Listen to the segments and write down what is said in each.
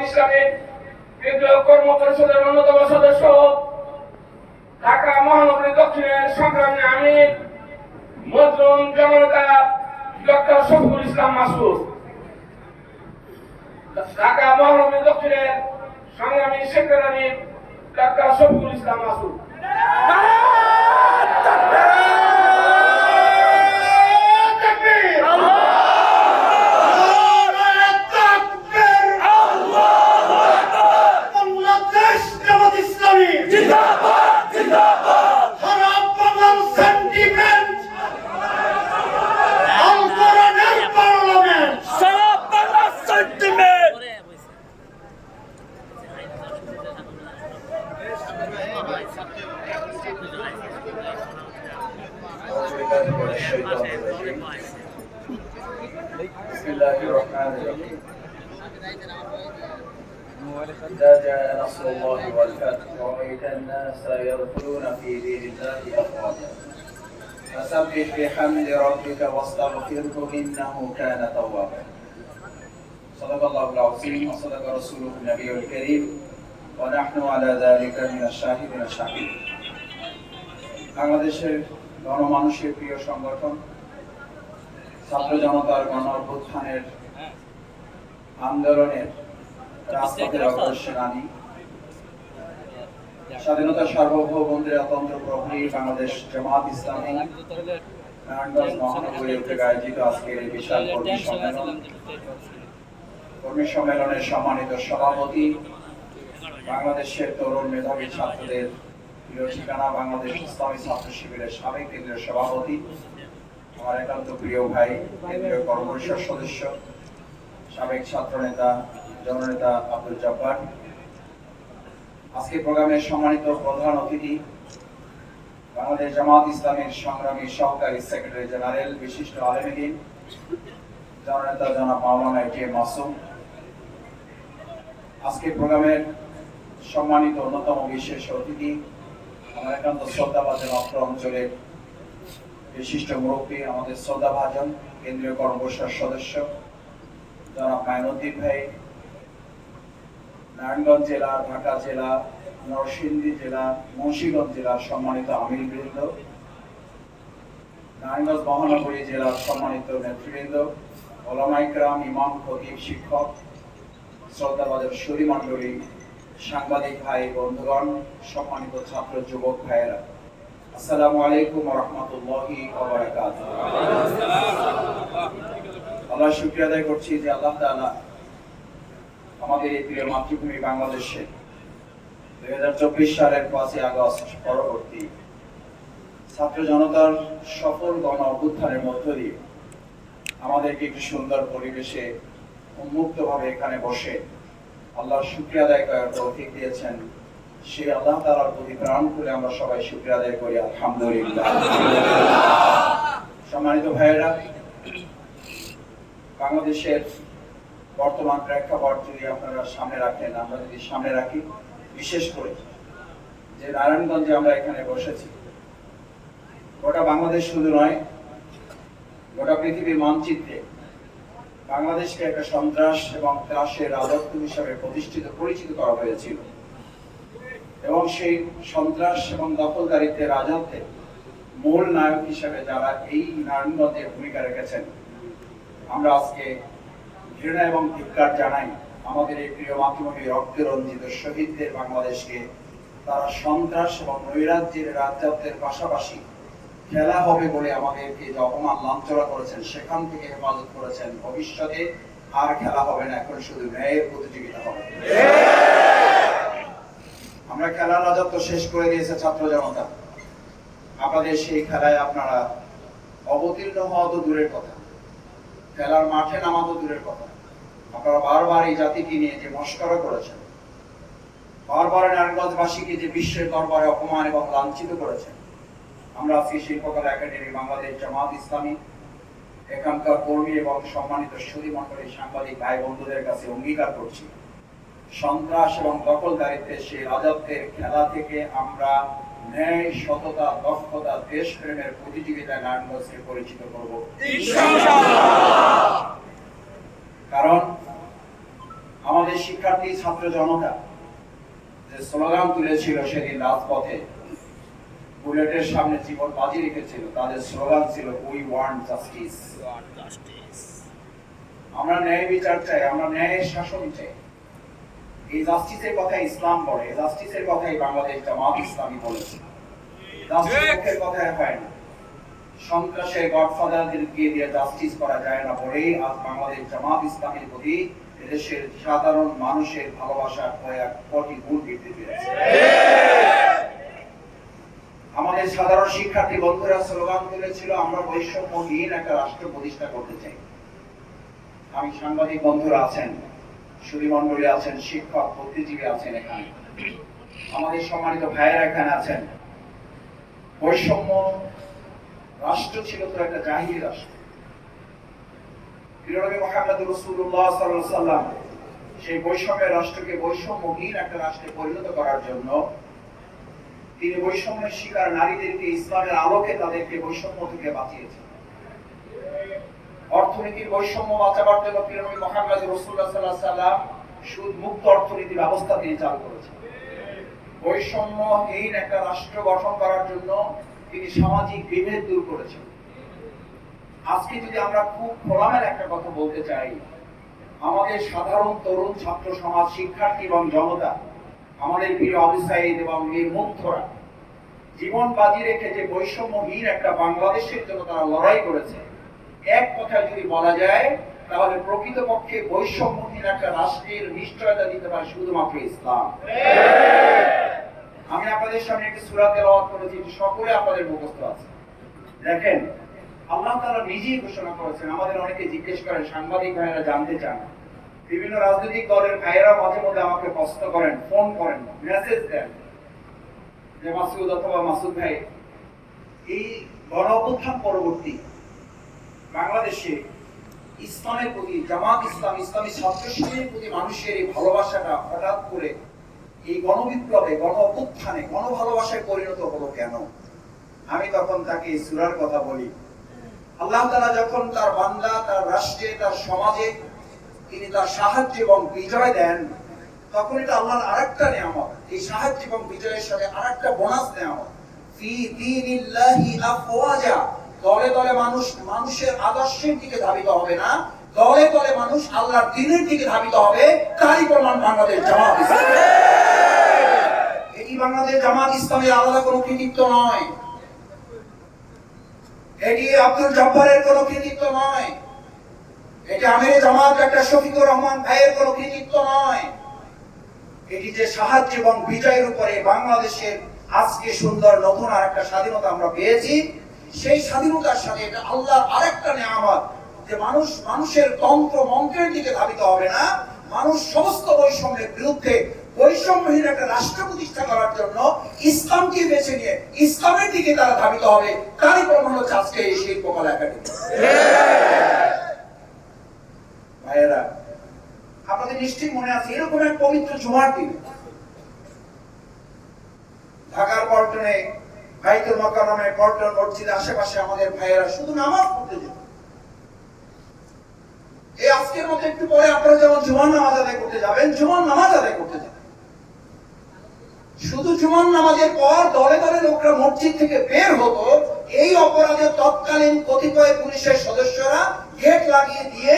ইসলামী বিদ্রোহ কর্ম পরিষদের অন্যতম সদস্য, ঢাকা মহানগরী দক্ষিণের সংগ্রামী আমির মজলুম জননেতা ডক্টর শফিকুল ইসলাম মাসুদ, ঢাকা মহানগরী দক্ষিণের সংগ্রামী সেক্রেটারি ডক্টর শফিকুল ইসলাম মাসুদ। بسم الله الرحمن الرحيم إذا جاء نصر الله والفتح ورأيت الناس يدخلون في دين الله أفواجا فسبح بحمد ربك واستغفره إنه كان توابا صدق الله العظيم وصدق رسوله النبي الكريم ونحن على ذلك من الشاهدين الشاهدين বাংলাদেশের গণমানুষের প্রিয় সংগঠন ছাত্র জনতার গণ অভ্যুত্থানের আন্দোলনের রাজপথের অগ্রসেনানী, স্বাধীনতা সার্বভৌমত্বের অতন্ত্র প্রহরী বাংলাদেশ জামাত ইসলামী নারায়ণগঞ্জ মহানগরী উদ্যোগে আয়োজিত আজকের এই বিশাল কর্মী সম্মেলনের সম্মানিত সভাপতি, বাংলাদেশের তরুণ মেধাবী ছাত্রদের প্রিয় ঠিকানা বাংলাদেশ ইসলামী ছাত্র শিবিরের সাবেক কেন্দ্রীয় সভাপতি, আমার একান্ত প্রিয় ভাই, কেন্দ্রীয় কর্মপরিষদ সদস্য, সাবেক ছাত্র নেতা জননেতা আব্দুল জব্বার, আজকে প্রোগ্রামের সম্মানিত প্রধান অতিথি বাংলাদেশ জামাত ইসলামের সংগ্রামী সহকারী সেক্রেটারি জেনারেল বিশিষ্ট আলেমে দ্বীন জননেতা জনাব মাওলানা এটিএম মাসুম, আজকে প্রোগ্রামের সম্মানিত অন্যতম বিশেষ অতিথি আমার একান্ত শ্রদ্ধাভাজন অত্র অঞ্চলের বিশিষ্ট মুরব্বী, আমাদের শ্রদ্ধাভাজন কেন্দ্রীয় কর্মপরিষদ সদস্য জনাব মাইনুদ্দিন ভাই, নারায়ণগঞ্জ জেলা, ঢাকা জেলা, নরসিংদী জেলা, মুন্সিগঞ্জ জেলার সম্মানিত আমিরবৃন্দ, নারায়ণগঞ্জ মহানগরী জেলার সম্মানিত নেতৃবৃন্দ, ওলামা ইকরাম, ইমাম, খতিব, শিক্ষক, শ্রদ্ধাভাজন সুধী মণ্ডলী, সাংবাদিক ভাই বন্ধুগণ, সম্মানিত ছাত্র যুবক ভাইয়েরা, আসসালামু আলাইকুম ওয়া রাহমাতুল্লাহি ওয়া বারাকাতুহু। আল্লাহর শুকরিয়া আদায় করছি যে আল্লাহ তাআলা আমাদের এই প্রিয় মাতৃভূমি বাংলাদেশে 2024 সালের 5ই আগস্ট পরবর্তী ছাত্র জনতার সফল গণ অভ্যুত্থানের মধ্য দিয়ে আমাদেরকে একটি সুন্দর পরিবেশে উন্মুক্তভাবে এখানে বসে আল্লাহর শুকরিয়া আদায় করার তৌফিক দিয়েছেন। সেই আল্লাহ তাআলার প্রতি প্রাণ খুলে আমরা সবাই শুকরিয়া আদায় করি আলহামদুলিল্লাহ। সম্মানিত ভাইয়েরা, বাংলাদেশের বর্তমান প্রেক্ষাপট যদি আপনারা সামনে রাখেন, আমরা যদি সামনে রাখি, বিশেষ করে যে নারায়ণগঞ্জে আমরা এখানে বসেছি, গোটা বাংলাদেশ শুধু নয়, গোটা পৃথিবীর মানচিত্রে বাংলাদেশকে একটা সন্ত্রাস এবং ত্রাসের রাজত্ব হিসাবে পরিচিত করা হয়েছিল এবং সেই সন্ত্রাস এবং দখলদারিত্বের রাজত্বে মূল নায়ক হিসেবে যারা এই নারায়ণগঞ্জে ভূমিকা রেখেছেন, আমরা আজকে ঘৃণা এবং ধিক্কার জানাই আমাদের এই প্রিয় মাতৃভূমি রক্তে রঞ্জিত শহীদদের বাংলাদেশকে তারা সন্ত্রাস এবং নৈরাজ্যের রাজত্বের পাশাপাশি খেলা হবে বলে আমাদেরকে যে অপমান লাঞ্ছনা করেছেন সেখান থেকে হেফাজত করেছেন। ভবিষ্যতে আর খেলা হবে না, এখন শুধু ন্যায়ের প্রতিযোগিতা হবে। আমরা খেলার রাজত্ব শেষ করে দিয়েছে ছাত্র জনতা, আপনাদের সেই খেলায় আপনারা অবতীর্ণ হওয়া তো দূরের কথা, খেলার মাঠে নামা তো দূরের কথা, আপনারা বারবার এই জাতিকে নিয়ে যে মস্করা করেছেন, বারবার নারায়ণগঞ্জবাসীকে যে বিশ্বের দরবারে অপমান এবং লাঞ্ছিত করেছেন, আমরা আজকে শিল্পকলা একাডেমি বাংলাদেশ জামাত ইসলামী এখানকার কর্মী এবং সম্মানিত সুধী মণ্ডলী, সাংবাদিক ভাই বন্ধুদের কাছে অঙ্গীকার করছি, সন্ত্রাস এবং দখলদারিত্বের সেই রাজত্বের খেলা থেকে আমরা ন্যায়, সততা, দক্ষতা, দেশপ্রেমের প্রতিযোগিতায় নারায়ণগঞ্জকে পরিচিত করব ইনশাআল্লাহ। কারণ আমাদের শিক্ষার্থী ছাত্র জনতা যে স্লোগান তুলেছিল সেদিন রাজপথে, বুলেটের সামনে জীবন বাজি রেখেছিল, তাদের স্লোগান ছিল উই ওয়ান্ট জাস্টিস। আমরা ন্যায় বিচার চাই, আমরা ন্যায়ের শাসন চাই। এই জাস্টিসের কথা ইসলাম বলে, এই জাস্টিসের কথাই বাংলাদেশ জামাত ইসলামী বলেছে। জাস্টিসের কথাই হয় না, সন্ত্রাসের গডফাদারদেরকে দিয়ে জাস্টিস করা যায় না বলেই আজ বাংলাদেশ জামাত ইসলামের প্রতি এদেশের সাধারণ মানুষের ভালোবাসা কয়েক কোটি গুণ বৃদ্ধি পেয়েছে। আমাদের সাধারণ শিক্ষার্থী বন্ধুরা স্লোগান তুলেছিল আমরা বৈষম্যহীন একটা রাষ্ট্র প্রতিষ্ঠা করতে চাই। আমি সাংবাদিক বন্ধুরা আছেন, সুধীমণ্ডলী আছেন, শিক্ষক বুদ্ধিজীবী আছেন, এখানে আমাদের সম্মানিত ভাইয়েরা এখানে আছেন। বৈষম্য রাষ্ট্র ছিল তো একটা জাহিলি রাষ্ট্র। প্রিয় নবী মুহাম্মদ রাসূলুল্লাহ সাল্লাল্লাহু আলাইহি ওয়াসাল্লাম সেই বৈষম্যের রাষ্ট্রকে বৈষম্যহীন একটা রাষ্ট্রে পরিণত করার জন্য তিনি বৈষম্যের শিকার নারীদেরকে ইসলামের আলোকে তাদেরকে বৈষম্য থেকে বাঁচিয়েছেন। অর্থনীতির বৈষম্য বাঁচাবার জন্য প্রিয় নবী মুহাম্মদ রাসূলুল্লাহ সাল্লাল্লাহু আলাইহি ওয়াসাল্লাম সুদ মুক্ত অর্থনীতি ব্যবস্থা তিনি চালু করেছেন। বৈষম্যহীন একটা রাষ্ট্র গঠন করার জন্য তিনি সামাজিক বিভেদ দূর করেছেন। আজকে যদি আমরা খুব খোলামেলা একটা কথা বলতে চাই, আমাদের সাধারণ তরুণ ছাত্র সমাজ, শিক্ষার্থী এবং জনতা, আমাদের প্রিয় আবু সাঈদ এবং মীর মুগ্ধরা জীবন বাজি রেখে যে বৈষম্যহীন একটা বাংলাদেশের জন্য তারা লড়াই করেছে, এক কথায় যদি বলা যায় তাহলে প্রকৃতপক্ষে বৈষম্যহীন একটা রাষ্ট্রের নিশ্চয়তা দিতে পারে শুধুমাত্র ইসলাম। আমি আপনাদের সামনে একটি সূরা তেলাওয়াত করেছি, সকলে আপনাদের মুখস্থ আছে। দেখেন, আল্লাহ তাআলা নিজেই ঘোষণা করেছেন। আমাদের অনেকে জিজ্ঞেস করেন, সাংবাদিক ভাইয়েরা জানতে চান, বিভিন্ন রাজনৈতিক দলের ভাইয়েরা মাঝে মধ্যে আমাকে প্রশ্ন করেন, ফোন করেন, মেসেজ দেন যে মাসুদ অথবা মাসুদ ভাই, এই গণ অভ্যুত্থান পরবর্তী বাংলাদেশে ইসলামের প্রতি, জামাত ইসলাম, ইসলামী ছাত্র শিবিরের প্রতি মানুষের এই ভালোবাসাটা হঠাৎ করে এই গণবিপ্লবে, গণ অভ্যুত্থানে, গণ ভালোবাসায় পরিণত হলো কেন? আমি তখন তাকে এই সূরার কথা বলি। আল্লাহ তাআলা যখন তার বান্দা, তার রাষ্ট্রে, তার সমাজে তিনি তার সাহায্য এবং বিজয় দেন, তখন এটা আল্লাহর আরেকটা নিয়ামত। এই সাহায্য এবং বিজয়ের সাথে আরেকটা বোনাস নিয়ামত, ফি দীনিল্লাহি আফওয়াজা। দলে দলে মানুষ মানুষের আদর্শের দিকে ধাবিত হবে না, দলে দলে মানুষ আল্লাহর দ্বীনের দিকে ধাবিত হবে। তারই প্রমাণ বাংলাদেশ জামাত ইসলাম। এটি বাংলাদেশ জামাত ইসলামের আলাদা কোনো কৃতিত্ব নয়, এটি আব্দুল জব্বারের কোনো কৃতিত্ব নয়, এটি আমিরে জামাত ডাক্তার শফিকুর রহমান ভাইয়ের কোনো কৃতিত্ব নয়। এটি যে সাহায্য এবং বিজয়ের উপরে বাংলাদেশের আজকে সুন্দর নতুন আরেকটা স্বাধীনতা আমরা পেয়েছি, সেই স্বাধীনতার সাথে এটা আল্লাহর আরেকটা নিয়ামত যে মানুষ মানুষের তন্ত্র মন্ত্রের দিকে ধাবিত হবে না, মানুষ সমস্ত বৈষম্যের বিরুদ্ধে বৈষম্যহীন একটা রাষ্ট্র প্রতিষ্ঠা করার জন্য ইসলামকে বেছে নিয়ে ইসলামের দিকে তারা ধাবিত হবে। তারই প্রমাণ হচ্ছে আজকে এই শিল্পকলা একাডেমি। ভাইয়েরা, আপনাদের নিশ্চয়ই মনে আছে, এরকম এক পবিত্র জুমার দিন ঢাকার পল্টনে বাইতুল মোকাররমে পল্টন মসজিদের আশেপাশে আমাদের ভাইয়েরা শুধু নামাজ পড়তে যেত। এই আজকের মধ্যে একটু পরে আপনারা যেমন জুমার নামাজ আদায় করতে যাবেন, জুমার নামাজ আদায় করতে যাবেন, শুধু জুমার নামাজের পর দলে দলে লোকরা মসজিদ থেকে বের হতো। এই অপরাধে তৎকালীন কতিপয় পুলিশের সদস্যরা গেট লাগিয়ে দিয়ে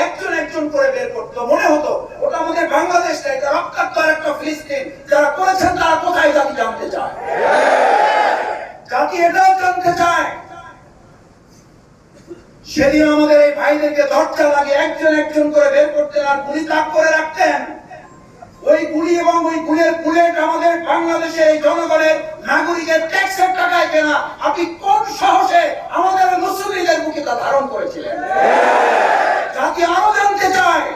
একজন একজন করে বের করতো। মনে হতো ওটা আমাদের বাংলাদেশ না, এটা রক্তাক্ত একটা ফিলিস্তিন। যারা করেছেন তারা কোথায় জাতি জানতে চায়, জাতি এটাও জানতে চায়। সেদিন আমাদের এই ভাইদেরকে দরজা লাগিয়ে একজন একজন করে বের করতেন আর গুলি তাক করে রাখতেন। ওই গুলি এবং ওই গুলের বুলেট আমাদের বাংলাদেশের এই জনগণের নাগরিকের ট্যাক্সের টাকায় কেনা। আপনি কোন সাহসে আমাদের মুসলিমদের বুকে তা ধারণ করেছিলেন? জাতি আরো জানতে চায়।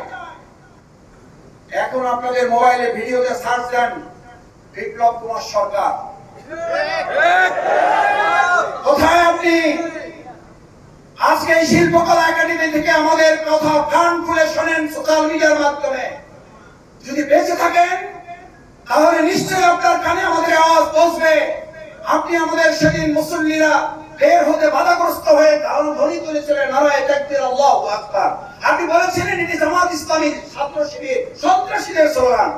এখন আপনাদের মোবাইলে ভিডিওতে সার্চ দেন বিপ্লব কুমার সরকার, কোথায় আপনি? আজকে এই শিল্পকলা একাডেমি থেকে আমাদের কথা কান খুলে শোনেন সোশ্যাল মিডিয়ার মাধ্যমে। যদি বেঁচে থাকেন তাহলে নিশ্চয়ই আপনার কানে আমাদের আওয়াজ পৌঁছবে। আপনি আমাদের সেদিন মুসল্লিরা বের হতে বাধাগ্রস্ত হয়ে ধ্বনি তুলেছিলেন নারায়ে তাকবীর, আল্লাহু আকবার। আপনি বলেছিলেন এটি জামাত ইসলামীর ছাত্র শিবির সন্ত্রাসীদের স্লোগান।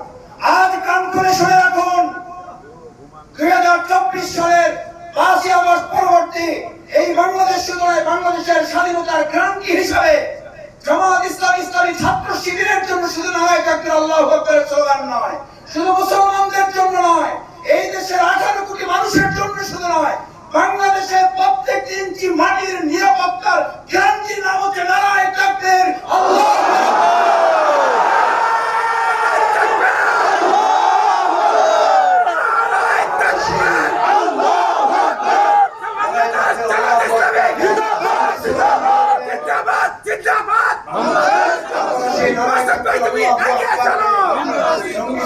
আজ কান করে শুনে রাখুন, 2024 সালের 5ই আগস্ট পরবর্তী এই বাংলাদেশ শুধু নয়, বাংলাদেশের স্বাধীনতার ক্রান্তি হিসাবে জামাত ইসলামী ছাত্র শিবিরের জন্য শুধু নারায়ে তাকবীর আল্লাহু আকবারের স্লোগান নয়, শুধু মুসলমানদের জন্য নয়, এই দেশের 18 কোটি মানুষের জন্য শুধু নয়, বাংলাদেশের প্রত্যেক ইঞ্চি মাটির নিরাপত্তার গ্যারান্টির নাম হচ্ছে নারায়ে তাকবীর আল্লাহু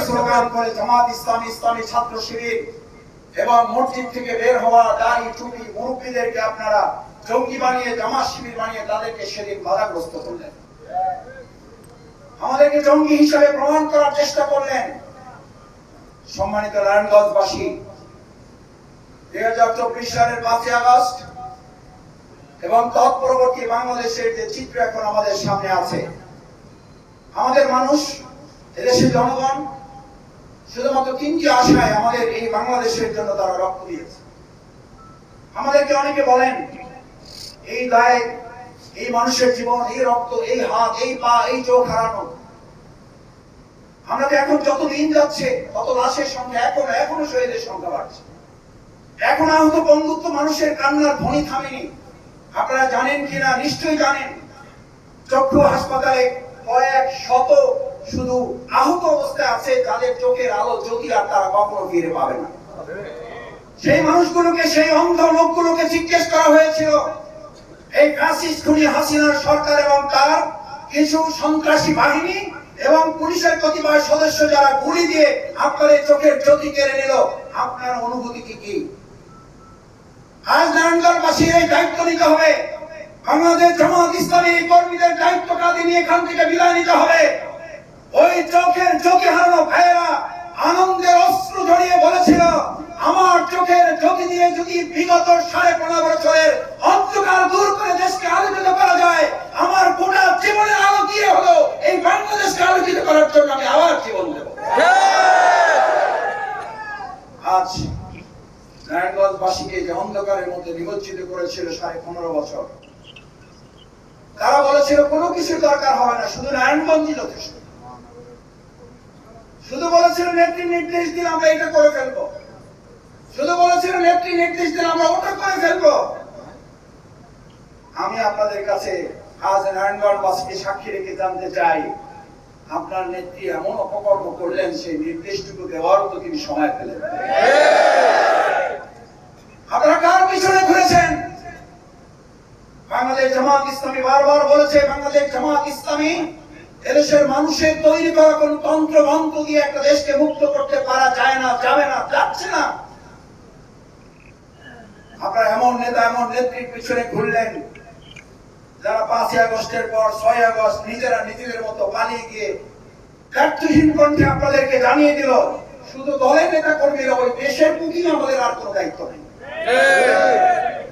স্লোগান করে জামাত ইসলামী ছাত্র শিবির এবং মসজিদ থেকে বের হওয়া দাড়ি টুপি মুরব্বীদেরকে আপনারা জঙ্গি বানিয়ে জামাত শিবির বানিয়ে তাদেরকে সেদিন বাধাগ্রস্ত করলেন, আমাদেরকে জঙ্গি হিসাবে প্রমাণ করার চেষ্টা করলেন। সম্মানিত নারায়ণগঞ্জবাসী, 2024 সালের 5ই আগস্ট এবং তৎপরবর্তী বাংলাদেশের যে চিত্র এখন আমাদের সামনে আছে, আমাদের মানুষ, এদেশের জনগণ শুধুমাত্র 3টি আশায় আমাদের এই বাংলাদেশের জন্য তারা রক্ত দিয়েছে। আমাদেরকে অনেকে বলেন এই দায়, এই মানুষের জীবন, এই রক্ত, এই হাত, এই পা, এই চোখ হারানো। আমরা তো এখন যত দিন যাচ্ছে তত লাশের সংখ্যা এখনো শহীদের সংখ্যা বাড়ছে। এখন আহত বন্ধুত্ব মানুষের কান্নার ধ্বনি থামেনি। আপনারা জানেন কিনা, নিশ্চয়ই জানেন, চক্ষু হাসপাতালে কয়েক শত শুধু আহত অবস্থায় আছে যাদের চোখের আলো জ্যোতি আর তারা কখনো ফিরে পাবে না। সেই মানুষগুলোকে, সেই অন্ধ লোকগুলোকে জিজ্ঞেস করা হয়েছিল এই ফ্যাসিস্ট খুনি হাসিনার সরকার এবং তার কিছু সন্ত্রাসী বাহিনী এবং পুলিশের কতিপয় সদস্য যারা গুলি দিয়ে আপনার এই চোখের জ্যোতি কেড়ে নিল, আপনার অনুভূতি কি? আজ নারায়ণগঞ্জবাসীর এই দায়িত্ব নিতে হবে। বাংলাদেশ জামাত ইসলামী কর্মীদের দায়িত্ব কাঁধে নিয়ে এখান থেকে বিদায় নিতে হবে। ওই চোখের জ্যোতি হারানো ভাইয়েরা আনন্দের অশ্রু ঝরিয়ে বলেছিল, আমার চোখের জ্যোতি দিয়ে যদি বিগত 15.5 বছরের অন্ধকার দূর করে দেশকে আলোকিত করা যায়, আমার গোটা জীবনের আলো দিয়ে হলো এই বাংলাদেশকে আলোকিত করার জন্য আমি আবার জীবন দেব। আজ নারায়ণগঞ্জবাসীকে যে অন্ধকারের মধ্যে নিমজ্জিত করেছিল 15.5 বছর, তারা বলেছিল কোনো কিছুর দরকার হবে না, শুধু নারায়ণগঞ্জই যথেষ্ট। শুধু বলেছিল নেত্রী নির্দেশ দিলে আমরা এটা করে ফেলবো, শুধু বলেছিল নেত্রী নির্দেশ দিলে আমরা ওটা করে ফেলবো। আমি আপনাদের কাছে আজ নারায়ণগঞ্জবাসীকে সাক্ষী রেখে জানতে চাই, আপনার নেত্রী এমন অপকর্ম করলেন, সেই নির্দেশটুকু দেওয়ারও তো তিনি সময় পেলেন। আপনারা কার পিছনে ঘুরেছেন? বাংলাদেশ জামাত ইসলামী বারবার বলেছে, বাংলাদেশ জামাত ইসলামী এদেশের মানুষের তৈরি করা কোন তন্ত্র মন্ত্র দিয়ে একটা দেশকে মুক্ত করতে পারা যায় না, যাবে না, যাচ্ছে না। আপনারা এমন নেতা, এমন নেত্রীর পিছনে ঘুরলেন যারা 5ই আগস্টের পর 6ই আগস্ট নিজেরা নিজেদের মতো পালিয়ে গিয়ে কার্যহীন কণ্ঠে আপনাদেরকে জানিয়ে দিল, শুধু দলের নেতা কর্মীরা, ওই দেশের প্রতি আমাদের আর কোনো দায়িত্ব নেই।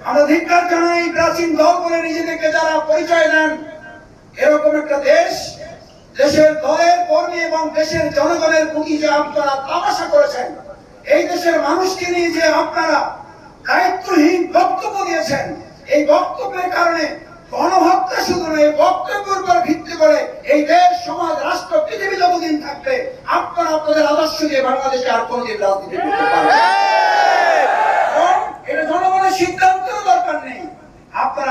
আমরা ধিক্কার জানাই প্রাচীন দল বলে নিজেদেরকে যারা পরিচয় দেন, এরকম একটা দেশ, দেশের দলের কর্মী এবং দেশের জনগণের প্রতি যে আপনারা তামাশা করেছেন, এই দেশের মানুষকে নিয়ে যে আপনারা দায়িত্বহীন বক্তব্য দিয়েছেন, এই বক্তব্যের কারণে গণহত্যা শুধু নয়, এই বক্তব্যের উপর ভিত্তি করে এই দেশ, সমাজ, রাষ্ট্র, পৃথিবী যতদিন থাকবে আপনারা আপনাদের আদর্শ দিয়ে বাংলাদেশে আর কোনদিন রাজনীতি করতে পারবেন না। এটা জনগণের সিদ্ধান্তের দরকার নেই। আপনারা